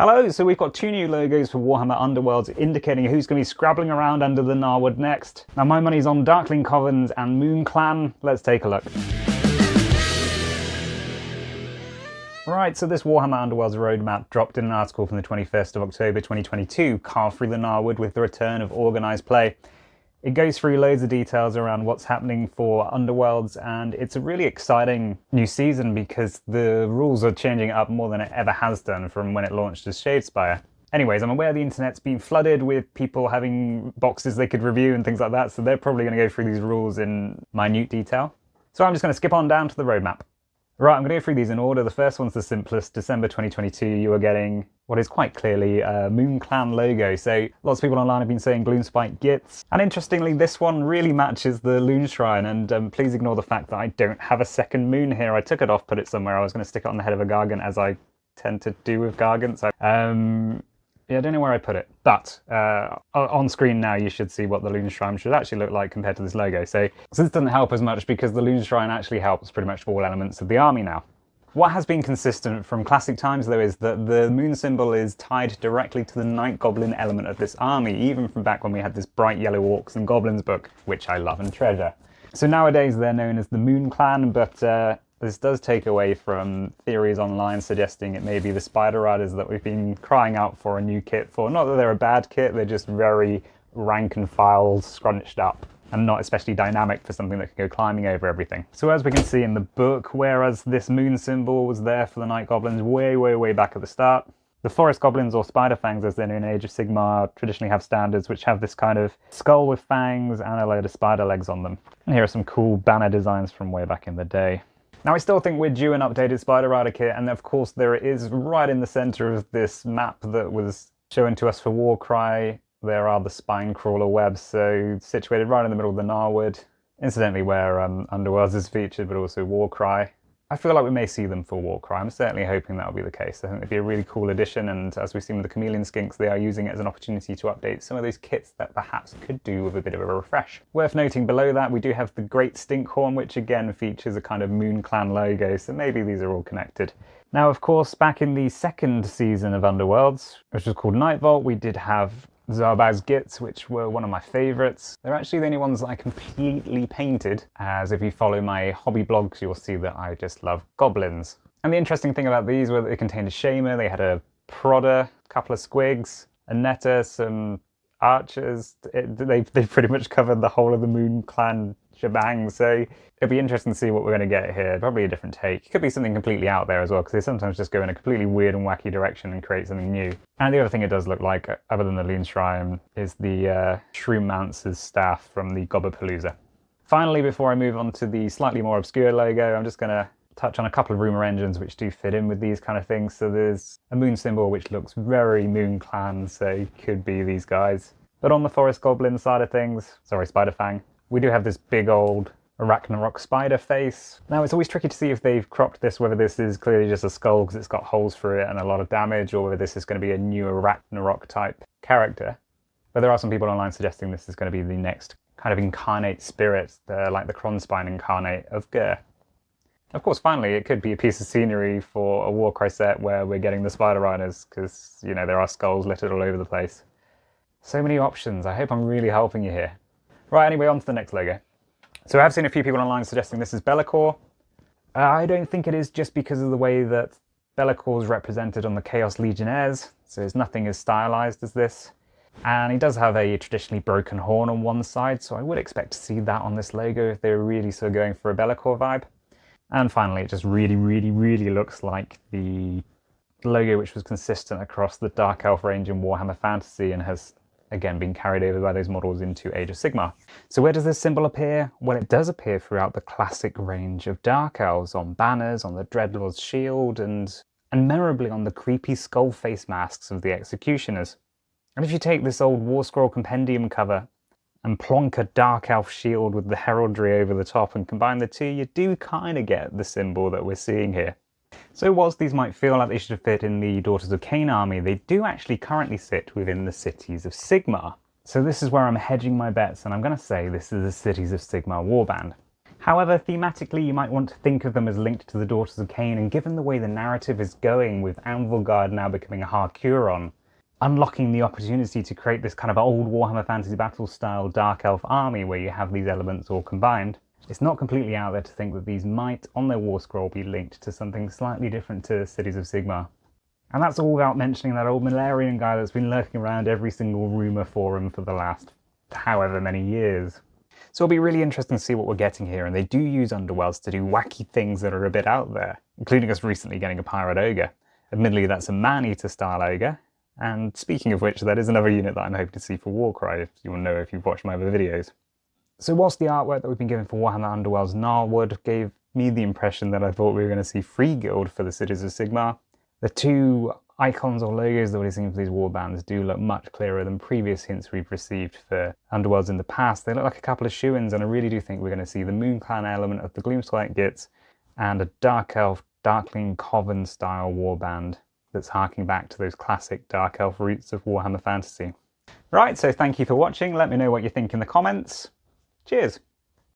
Hello, so we've got two new logos for Warhammer Underworlds indicating who's going to be scrabbling around under the Gnarlwood next. Now my money's on Darkling Covens and Moonclan. Let's take a look. Right, so this Warhammer Underworlds roadmap dropped in an article from the 21st of October 2022, carved through the Gnarlwood with the return of organised play. It goes through loads of details around what's happening for Underworlds, and it's a really exciting new season because the rules are changing up more than it ever has done from when it launched as Shadespire. Anyways, I'm aware the internet's been flooded with people having boxes they could review and things like that, so they're probably going to go through these rules in minute detail. So I'm just going to skip on down to the roadmap. Right, I'm going to go through these in order. The first one's the simplest. December 2022, you are getting what is quite clearly a Moonclan logo. So lots of people online have been saying Gloomspite Gitz. And interestingly, this one really matches the Loon Shrine. And please ignore the fact that I don't have a second moon here. I took it off, put it somewhere. I was going to stick it on the head of a Gargant, as I tend to do with Gargants. Yeah, I don't know where I put it, but on screen now you should see what the Loon Shrine should actually look like compared to this logo. So this doesn't help as much because the Loon Shrine actually helps pretty much all elements of the army now. What has been consistent from classic times though is that the moon symbol is tied directly to the Night Goblin element of this army, even from back when we had this bright yellow Orcs and Goblins book, which I love and treasure. So nowadays they're known as the Moonclan, but this does take away from theories online suggesting it may be the Spider Riders that we've been crying out for a new kit for. Not that they're a bad kit, they're just very rank and file, scrunched up, and not especially dynamic for something that can go climbing over everything. So as we can see in the book, whereas this moon symbol was there for the Night Goblins way back at the start, the Forest Goblins, or Spiderfangs as they're known in Age of Sigmar, traditionally have standards which have this kind of skull with fangs and a load of spider legs on them. And here are some cool banner designs from way back in the day. Now I still think we're due an updated Spider Rider kit, and of course there it is right in the centre of this map that was shown to us for Warcry. There are the spine crawler webs, so situated right in the middle of the Gnarlwood, incidentally where Underworlds is featured, but also Warcry. I feel like we may see them for Warcry. I'm certainly hoping that'll be the case. I think it'd be a really cool addition, and as we've seen with the Chameleon Skinks, they are using it as an opportunity to update some of those kits that perhaps could do with a bit of a refresh. Worth noting below that, we do have the Great Stinkhorn, which again features a kind of Moonclan logo, so maybe these are all connected. Now, of course, back in the second season of Underworlds, which was called Nightvault, we did have Warhammer Gitz, which were one of my favourites. They're actually the only ones that I completely painted, as if you follow my hobby blogs, you'll see that I just love goblins. And the interesting thing about these was that they contained a Shamer, they had a Prodder, a couple of Squigs, a Netter, some archers. They pretty much covered the whole of the Moonclan shebang, so it'll be interesting to see what we're going to get here. Probably a different take. It could be something completely out there as well, because they sometimes just go in a completely weird and wacky direction and create something new. And the other thing it does look like, other than the Loon Shrine, is the Shroommancer's staff from the Gobapalooza. Finally, before I move on to the slightly more obscure logo, I'm just going to touch on a couple of rumour engines which do fit in with these kind of things. So there's a moon symbol which looks very Moonclan, so could be these guys. But on the Forest Goblin side of things, sorry, Spiderfang, we do have this big old Arachnarok Spider face. Now it's always tricky to see if they've cropped this, whether this is clearly just a skull because it's got holes through it and a lot of damage, or whether this is going to be a new Arachnarok type character. But there are some people online suggesting this is going to be the next kind of incarnate spirit, like the Kronspine incarnate of Ger. Of course, finally, it could be a piece of scenery for a Warcry set where we're getting the Spider Riders, because, you know, there are skulls littered all over the place. So many options. I hope I'm really helping you here. Right, anyway, on to the next logo. So I have seen a few people online suggesting this is Bellacor. I don't think it is, just because of the way that Bellacor is represented on the Chaos Legionnaires, so there's nothing as stylized as this. And he does have a traditionally broken horn on one side, so I would expect to see that on this logo if they were really sort of going for a Bellacor vibe. And finally, it just really looks like the logo which was consistent across the Dark Elf range in Warhammer Fantasy and has again been carried over by those models into Age of Sigmar. So where does this symbol appear? Well, it does appear throughout the classic range of Dark Elves, on banners, on the Dreadlord's shield, and memorably on the creepy skull face masks of the Executioners. And if you take this old War Scroll Compendium cover and plonk a Dark Elf shield with the heraldry over the top and combine the two, you do kind of get the symbol that we're seeing here. So whilst these might feel like they should fit in the Daughters of Khaine army, they do actually currently sit within the Cities of Sigmar. So this is where I'm hedging my bets, and I'm going to say this is the Cities of Sigmar warband. However, thematically you might want to think of them as linked to the Daughters of Khaine, and given the way the narrative is going, with Anvilgarde now becoming a Harkuron, unlocking the opportunity to create this kind of old Warhammer Fantasy Battles style Dark Elf army where you have these elements all combined, it's not completely out there to think that these might, on their war scroll, be linked to something slightly different to Cities of Sigmar. And that's all without mentioning that old Malarian guy that's been lurking around every single rumour forum for the last however many years. So it'll be really interesting to see what we're getting here, and they do use Underworlds to do wacky things that are a bit out there, including us recently getting a Pirate Ogre. Admittedly, that's a Man-Eater style Ogre, and speaking of which, that is another unit that I'm hoping to see for Warcry, if you want to know if you've watched my other videos. So whilst the artwork that we've been given for Warhammer Underworlds Gnarlwood gave me the impression that I thought we were going to see Freeguild for the Cities of Sigmar, the two icons or logos that we're seeing for these warbands do look much clearer than previous hints we've received for Underworlds in the past. They look like a couple of shoo-ins, and I really do think we're going to see the Moonclan element of the Gloomspite Gitz and a Dark Elf, Darkling Coven style warband that's harking back to those classic Dark Elf roots of Warhammer Fantasy. Right, so thank you for watching. Let me know what you think in the comments. Cheers!